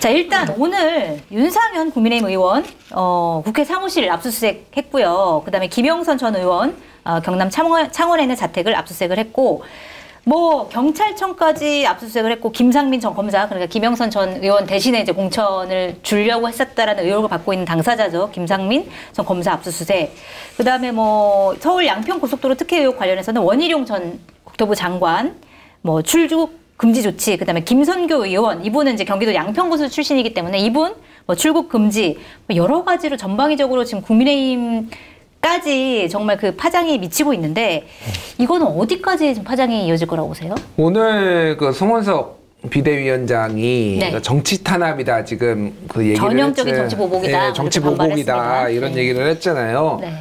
자, 일단 오늘 윤상현 국민의힘 의원 국회 사무실 압수수색했고요. 그다음에 김영선 전 의원 경남 창원에 있는 자택을 압수수색을 했고, 뭐 경찰청까지 압수수색을 했고, 김상민 전 검사, 그러니까 김영선 전 의원 대신에 이제 공천을 주려고 했었다라는 의혹을 받고 있는 당사자죠. 김상민 전 검사 압수수색. 그다음에 뭐 서울 양평 고속도로 특혜 의혹 관련해서는 원희룡 전 국토부 장관 뭐 출국 금지 조치, 그다음에 김선교 의원, 이분은 이제 경기도 양평고수 출신이기 때문에 이분 뭐 출국 금지, 뭐 여러 가지로 전방위적으로 지금 국민의힘까지 정말 그 파장이 미치고 있는데, 이거는 어디까지 좀 파장이 이어질 거라고 보세요? 오늘 그 송원석 비대위원장이 네. 정치 탄압이다, 지금 그 얘기를 전형적인 정치 보복이다. 네, 정치 보복이다, 이런 네. 얘기를 했잖아요. 네.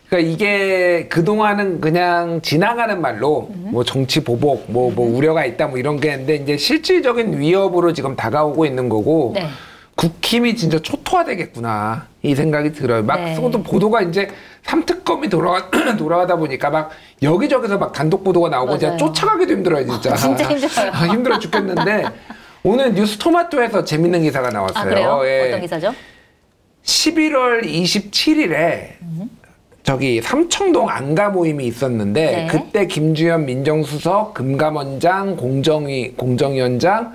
그러니까 이게 그동안은 그냥 지나가는 말로 뭐 정치 보복, 뭐 우려가 있다, 뭐 이런 게 있는데, 이제 실질적인 위협으로 지금 다가오고 있는 거고, 네. 국힘이 진짜 초토화되겠구나, 이 생각이 들어요. 막 네. 또 보도가 이제 3특검이 돌아가다 보니까 막 여기저기서 막 단독 보도가 나오고, 진짜 쫓아가기도 힘들어요, 진짜. 진짜 힘들어요. 힘들어 죽겠는데, 오늘 뉴스토마토에서 재밌는 기사가 나왔어요. 아, 그래요? 예. 어떤 기사죠? 11월 27일에 저기 삼청동 안가 모임이 있었는데, 네. 그때 김주현 민정수석, 금감원장, 공정위원장,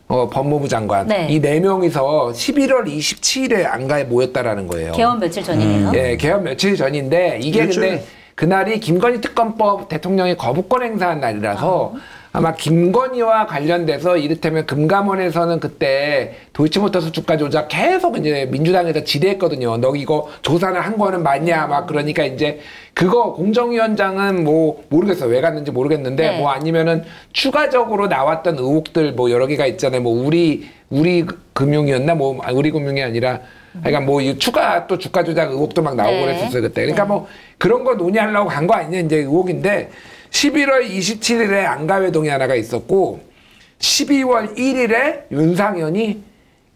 법무부 장관, 네. 이 4명이서 11월 27일에 안가에 모였다라는 거예요. 개헌 며칠 전이네요. 예, 개헌 며칠 전인데, 이게 근데 그날이 김건희 특검법 대통령이 거부권 행사한 날이라서 아마 김건희와 관련돼서 이를테면 금감원에서는 그때 도이치모터스 주가 조작 계속 이제 민주당에서 지대했거든요. 너 이거 조사를 한 거는 맞냐, 막. 그러니까 이제 그거 공정위원장은 뭐 모르겠어요, 왜 갔는지 모르겠는데, 네. 뭐 아니면은 추가적으로 나왔던 의혹들 뭐 여러 개가 있잖아요. 뭐 우리 금융이었나, 뭐 우리 금융이 아니라, 그러니까 뭐 추가 또 주가 조작 의혹도 막 나오고 네. 그랬었어요, 그때. 그러니까 뭐 그런 거 논의하려고 간 거 아니냐, 이제 의혹인데, 11월 27일에 안가회동이 하나가 있었고, 12월 1일에 윤상현이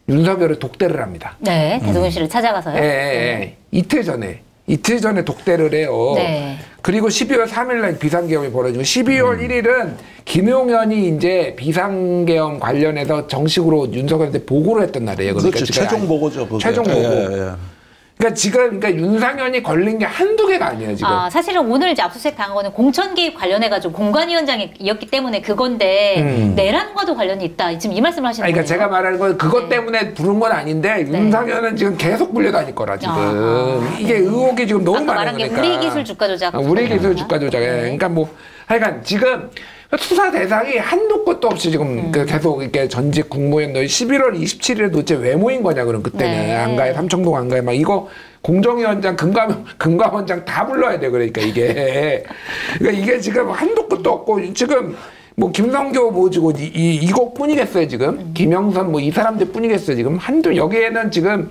윤석열을 독대를 합니다. 네, 대통령실을 찾아가서요. 예, 네. 이틀 전에 독대를 해요. 네. 그리고 12월 3일날 비상계엄이 벌어지고, 12월 1일은 김용현이 이제 비상계엄 관련해서 정식으로 윤석열한테 보고를 했던 날이에요. 그러니까 그렇죠. 최종 보고죠. 그게. 최종 보고. 예. 그러니까 지금 윤상현이 걸린 게 한두 개가 아니에요, 지금. 사실은 오늘 이제 압수수색 당한 거는 공천 개입 관련해가지고 공관위원장이었기 때문에 그건데, 내란과도 관련이 있다. 지금 이 말씀을 하시는 거예요. 그러니까 제가 말하는 건 그것 때문에 부른 건 아닌데, 윤상현은 지금 계속 불려다닐 거라, 지금. 이게 의혹이 지금 너무 아까 많아요. 말한 게 그러니까. 우리 기술 주가 조작. 우리 기술 주가 조작에. 그러니까 뭐, 하여간 지금 수사 대상이 한도 끝도 없이 지금 계속 이렇게 전직 국무위원들 11월 27일에 도대체 왜 모인 거냐, 그럼 그때는. 네. 안가에, 삼청동 안가에 막 이거 공정위원장, 금감원장 다 불러야 돼, 그러니까 이게. 그러니까 이게 지금 한도 끝도 없고, 지금 뭐 김성교 모시고 이것뿐이겠어요, 지금. 김영선 뭐 이 사람들 뿐이겠어요, 지금. 여기에는 지금,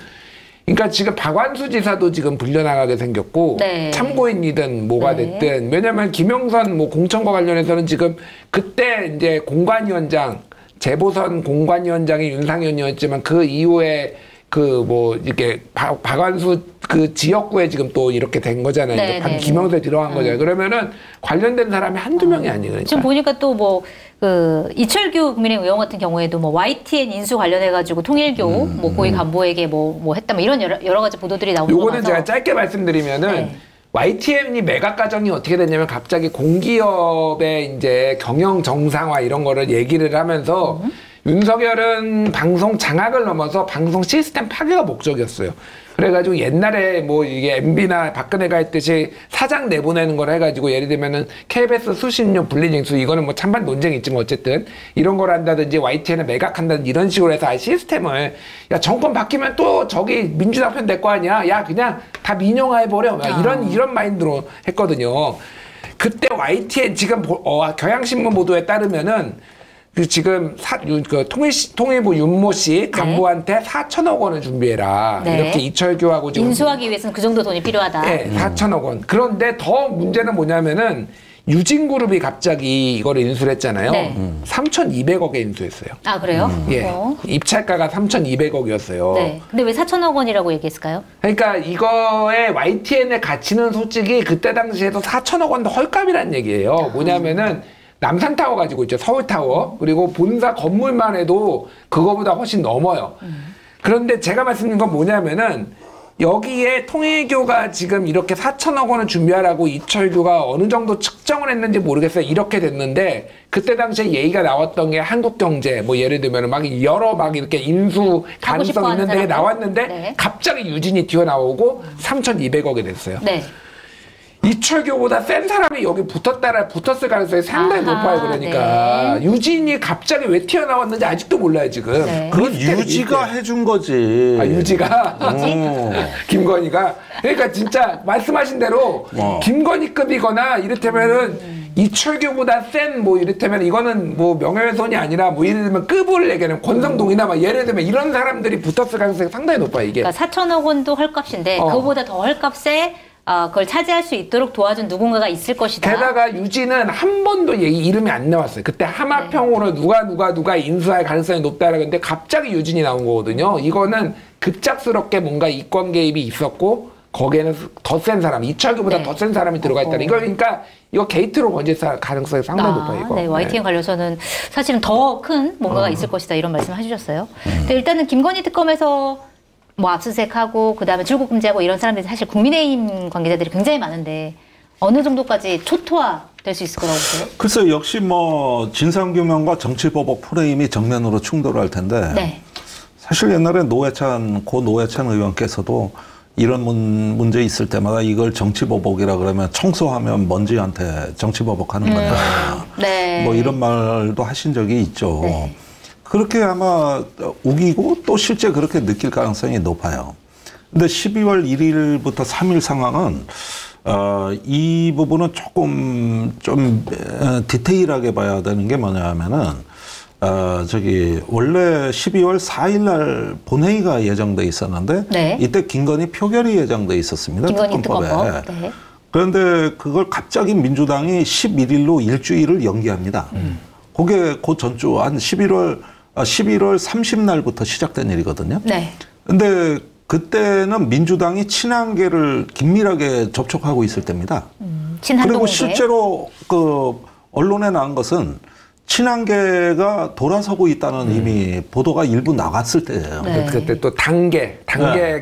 그러니까 지금 박완수 지사도 지금 불려나가게 생겼고, 네. 참고인이든 뭐가 네. 됐든. 왜냐면 김영선 뭐 공천과 관련해서는 지금 그때 이제 공관위원장, 재보선 공관위원장이 윤상현이었지만, 그 이후에 그 뭐 이렇게 박완수 그 지역구에 지금 또 이렇게 된 거잖아요. 네, 이제 네, 김영선에 들어간 거잖아요. 그러면은 관련된 사람이 한두 명이 아니에요. 그러니까. 지금 보니까 또 뭐 이철규 국민의힘 의원 같은 경우에도 뭐 YTN 인수 관련해가지고 통일교 뭐 고위 간부에게 뭐 했다, 뭐 이런 여러 가지 보도들이 나오는 거 요거는 봐서. 제가 짧게 말씀드리면은, 네. YTN이 매각 과정이 어떻게 됐냐면, 갑자기 공기업의 이제 경영 정상화 이런 거를 얘기를 하면서, 윤석열은 방송 장악을 넘어서 방송 시스템 파괴가 목적이었어요. 그래가지고 옛날에 뭐 이게 MB나 박근혜가 했듯이 사장 내보내는 걸 해가지고, 예를 들면은 KBS 수신료 분리징수, 이거는 뭐 찬반 논쟁이 있지만 어쨌든 이런 걸 한다든지 YTN을 매각한다든지 이런 식으로 해서 시스템을, 야 정권 바뀌면 또 저기 민주당 편 될 거 아니야, 야 그냥 다 민영화해버려, 이런 마인드로 했거든요. 그때 YTN 지금 경향신문 보도에 따르면은 지금 통일부 윤모 씨 간부한테 4천억 원을 준비해라. 네. 이렇게 이철규하고 지금 인수하기 위해서는 그 정도 돈이 필요하다. 네, 4천억 원. 그런데 더 문제는 뭐냐면은, 유진그룹이 갑자기 이거를 인수를 했잖아요. 네. 3,200억에 인수했어요. 아, 그래요? 예. 입찰가가 3,200억이었어요. 네. 근데 왜 4천억 원이라고 얘기했을까요? 그러니까 이거의 YTN의 가치는 솔직히 그때 당시에도 4천억 원도 헐값이라는 얘기예요. 뭐냐면은 남산타워 가지고 있죠. 서울타워. 그리고 본사 건물만 해도 그거보다 훨씬 넘어요. 그런데 제가 말씀드린 건 뭐냐면은 여기에 통일교가 지금 이렇게 4천억 원을 준비하라고 이철규가 어느 정도 측정을 했는지 모르겠어요. 이렇게 됐는데 그때 당시에 얘기가 나왔던 게 한국경제 뭐 예를 들면 막 여러 막 이렇게 인수 가능성 있는 데에 나왔는데 네. 갑자기 유진이 튀어나오고 3,200억이 됐어요. 네. 이철규보다 센 사람이 여기 붙었을 가능성이 상당히 높아요. 그러니까 네. 유진이 갑자기 왜 튀어나왔는지 아직도 몰라요 지금. 네. 그건 유지가 해준 거지. 아, 유지가 김건희가 그러니까 진짜 말씀하신 대로 김건희급이거나 이를테면은 이철규보다 센 뭐 이를테면 이거는 뭐 명예훼손이 아니라 뭐 예를 들면 급을 얘기하는 권성동이나 막 예를 들면 이런 사람들이 붙었을 가능성이 상당히 높아요 이게. 그러니까 4천억 원도 헐값인데 그거보다 더 헐값에 그걸 차지할 수 있도록 도와준 누군가가 있을 것이다. 게다가 유지는 한 번도 이름이 안 나왔어요. 그때 하마평으로 누가 인수할 가능성이 높다라고 했는데 갑자기 유진이 나온 거거든요. 이거는 급작스럽게 뭔가 이권 개입이 있었고 거기에는 더 센 사람, 이철규보다 더 센 사람이 들어가 있다. 이거 그러니까 이거 게이트로 번질 가능성이 상당히 높아요. 이거. 네, YTN 관련해서는 사실은 더 큰 뭔가가 있을 것이다 이런 말씀을 해주셨어요. 근데 일단은 김건희 특검에서 뭐 압수수색하고 그다음에 출국 금지하고 이런 사람들이 사실 국민의힘 관계자들이 굉장히 많은데 어느 정도까지 초토화될 수 있을 거라고 보세요? 글쎄 역시 뭐 진상규명과 정치보복 프레임이 정면으로 충돌할 텐데 네. 사실 옛날에 고 노회찬 의원께서도 이런 문제 있을 때마다 이걸 정치보복이라 그러면 청소하면 먼지한테 정치보복하는 거냐 네. 뭐 이런 말도 하신 적이 있죠. 네. 그렇게 아마 우기고 또 실제 그렇게 느낄 가능성이 높아요. 근데 12월 1일부터 3일 상황은 이 부분은 조금 좀 디테일하게 봐야 되는 게 뭐냐 하면은 원래 12월 4일 날 본회의가 예정돼 있었는데 네. 이때 김건희 표결이 예정돼 있었습니다. 김건희 특검법에. 특검법. 네. 그런데 그걸 갑자기 민주당이 11일로 일주일을 연기합니다. 그게 그 전주 한 11월 30날부터 시작된 일이거든요. 네. 근데 그때는 민주당이 친한계를 긴밀하게 접촉하고 있을 때입니다. 그리고 실제로 그 언론에 나온 것은 친한계가 돌아서고 있다는 이미 보도가 일부 나갔을 때예요. 네. 그때 또 단계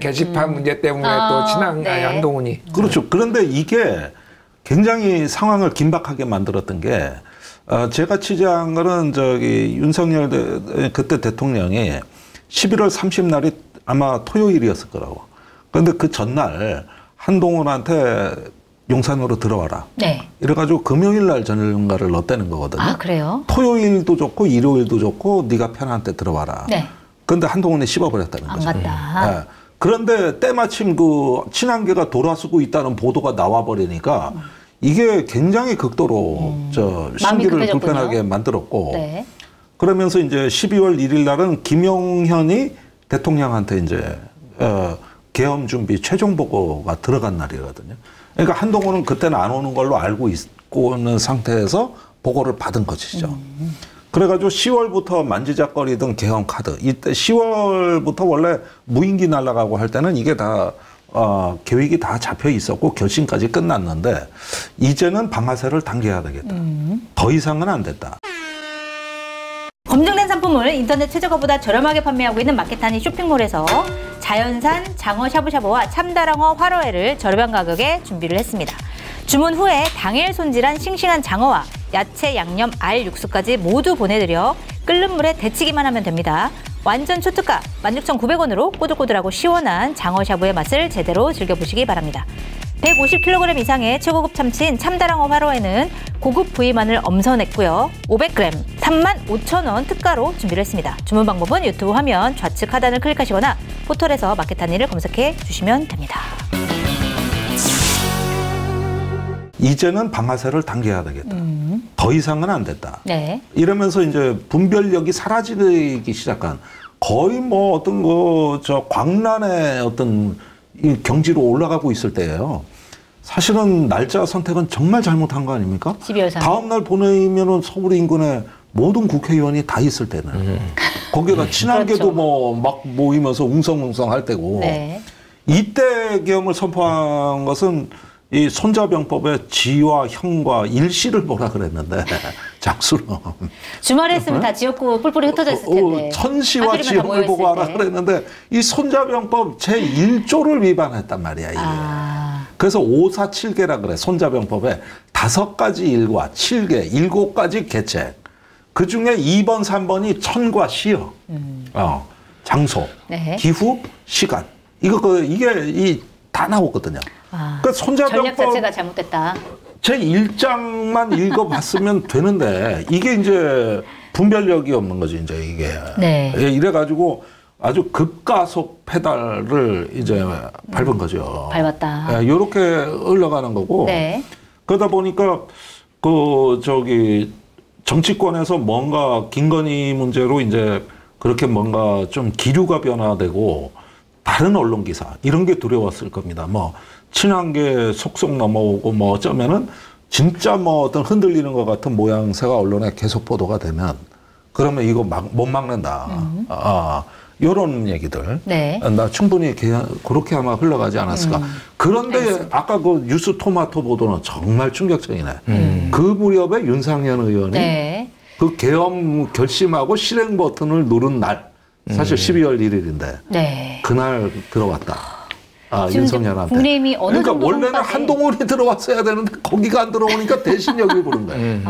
게시판 문제 때문에 또 네. 한동훈이. 그렇죠. 그런데 이게 굉장히 상황을 긴박하게 만들었던 게 제가 취재한 거는 윤석열 그때 대통령이 11월 30날이 아마 토요일이었을 거라고. 그런데 그 전날 한동훈한테 용산으로 들어와라. 네. 이래가지고 금요일 날 전가를 넣었다는 거거든요. 아, 그래요? 토요일도 좋고 일요일도 좋고 네가 편한 때 들어와라. 네. 그런데 한동훈이 씹어버렸다는 거죠. 안 갔다. 네. 그런데 때마침 그 친한계가 돌아서고 있다는 보도가 나와버리니까 이게 굉장히 극도로 심기를 불편하게 만들었고 네. 그러면서 이제 12월 1일 날은 김용현이 대통령한테 이제 계엄 준비 최종 보고가 들어간 날이거든요. 그러니까 한동훈은 그때는 안 오는 걸로 알고 있고 있는 상태에서 보고를 받은 것이죠. 그래가지고 10월부터 만지작거리던 계엄 카드. 이때 10월부터 원래 무인기 날아가고 할 때는 이게 다 계획이 다 잡혀 있었고 결심까지 끝났는데 이제는 방아쇠를 당겨야 되겠다. 더 이상은 안 됐다. 검증된 상품을 인터넷 최저가보다 저렴하게 판매하고 있는 마켓하니 쇼핑몰에서 자연산 장어 샤브샤브와 참다랑어 화로회를 저렴한 가격에 준비를 했습니다. 주문 후에 당일 손질한 싱싱한 장어와 야채, 양념, 알, 육수까지 모두 보내드려 끓는 물에 데치기만 하면 됩니다. 완전 초특가 16,900원으로 꼬들꼬들하고 시원한 장어 샤브의 맛을 제대로 즐겨보시기 바랍니다. 150kg 이상의 최고급 참치인 참다랑어 화로에는 고급 부위만을 엄선했고요. 500g 35,000원 특가로 준비를 했습니다. 주문 방법은 유튜브 화면 좌측 하단을 클릭하시거나 포털에서 마켓하니를 검색해 주시면 됩니다. 이제는 방아쇠를 당겨야 되겠다. 더 이상은 안 됐다. 네. 이러면서 이제 분별력이 사라지기 시작한 거의 뭐 어떤 광란의 어떤 이 경지로 올라가고 있을 때예요. 사실은 날짜 선택은 정말 잘못한 거 아닙니까? 12월 3일. 다음 날 보내면은 서울 인근에 모든 국회의원이 다 있을 때는 거기가 친한게도 그렇죠. 뭐 막 모이면서 웅성웅성 할 때고 네. 이때 계엄을 선포한 것은 이 손자병법의 지와 형과 일시를 보라 그랬는데 장수는. 주말에 했으면 다 지역구 뿔뿔이 흩어져 있을 텐데. 천시와 아들이만 다 지형을 보고 모여있을 하라 때. 그랬는데 이 손자병법 제1조를 위반했단 말이야 이게. 그래서 547개라 그래. 손자병법에 5가지 일과 7개, 7가지 계책. 그중에 2번, 3번이 천과 시여. 장소, 네. 기후, 시간. 이게 다 나오거든요. 그러니까 전략 손자병법 자체가 잘못됐다. 제 1장만 읽어봤으면 되는데 이게 이제 분별력이 없는 거지 이제 이게. 네. 이래가지고 아주 급가속 페달을 이제 밟은 거죠. 밟았다. 이렇게 흘러가는 거고. 네. 그러다 보니까 정치권에서 뭔가 김건희 문제로 이제 그렇게 뭔가 좀 기류가 변화되고 다른 언론 기사 이런 게 두려웠을 겁니다. 뭐 친한계 속속 넘어오고 뭐 어쩌면은 진짜 뭐 어떤 흔들리는 것 같은 모양새가 언론에 계속 보도가 되면 그러면 이거 못 막는다. 요런 얘기들. 네. 나 충분히 그렇게 아마 흘러가지 않았을까. 그런데 알겠습니다. 아까 그 뉴스 토마토 보도는 정말 충격적이네. 그 무렵에 윤상현 의원이 네. 그 계엄 결심하고 실행 버튼을 누른 날, 사실 12월 1일인데 네. 그날 들어왔다. 지금 윤석열한테. 국민의힘이 어느 그러니까 정도 원래는 선까지- 한동훈이 들어왔어야 되는데 거기가 안 들어오니까 대신 여기 부른 거예요.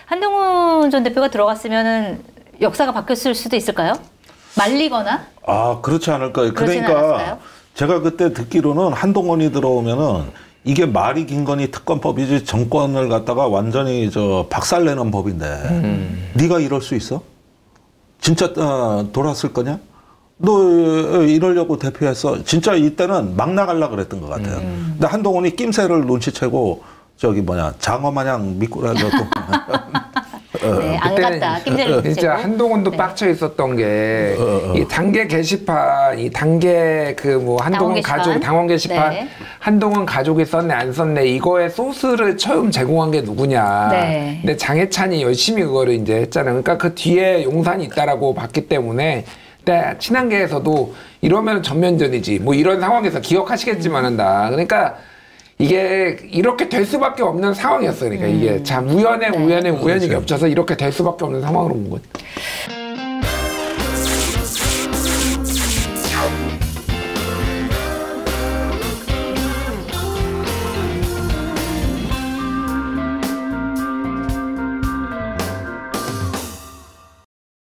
한동훈 전 대표가 들어갔으면은 역사가 바뀌었을 수도 있을까요? 말리거나? 그렇지 않을까요? 그러지는 그러니까 않았을까요? 제가 그때 듣기로는 한동훈이 들어오면은 이게 말이 김건희 특검법이지 정권을 갖다가 완전히 박살내는 법인데 네가 이럴 수 있어? 진짜 돌았을 거냐? 너 이러려고 대표했어. 진짜 이때는 막 나가려고 그랬던 것 같아요. 근데 한동훈이 낌새를 눈치채고 장어 마냥 미꾸라지도 네, 안 갔다. 낌새를 진짜 붙이고. 한동훈도 네. 빡쳐 있었던 게 이 단계 게시판, 이 단계 한동훈 당원 가족 게시판. 당원 게시판, 네. 한동훈 가족이 썼네 안 썼네 이거의 소스를 처음 제공한 게 누구냐. 네. 근데 장해찬이 열심히 그거를 이제 했잖아요. 그러니까 그 뒤에 용산이 있다라고 봤기 때문에. 근데 친한계에서도 이러면 전면전이지. 뭐 이런 상황에서 기억하시겠지만은 다. 그러니까. 이게 이렇게 될 수밖에 없는 상황이었어요. 그러니까 이게 참 우연에 우연이 겹쳐서 이렇게 될 수밖에 없는 상황으로 온 거죠.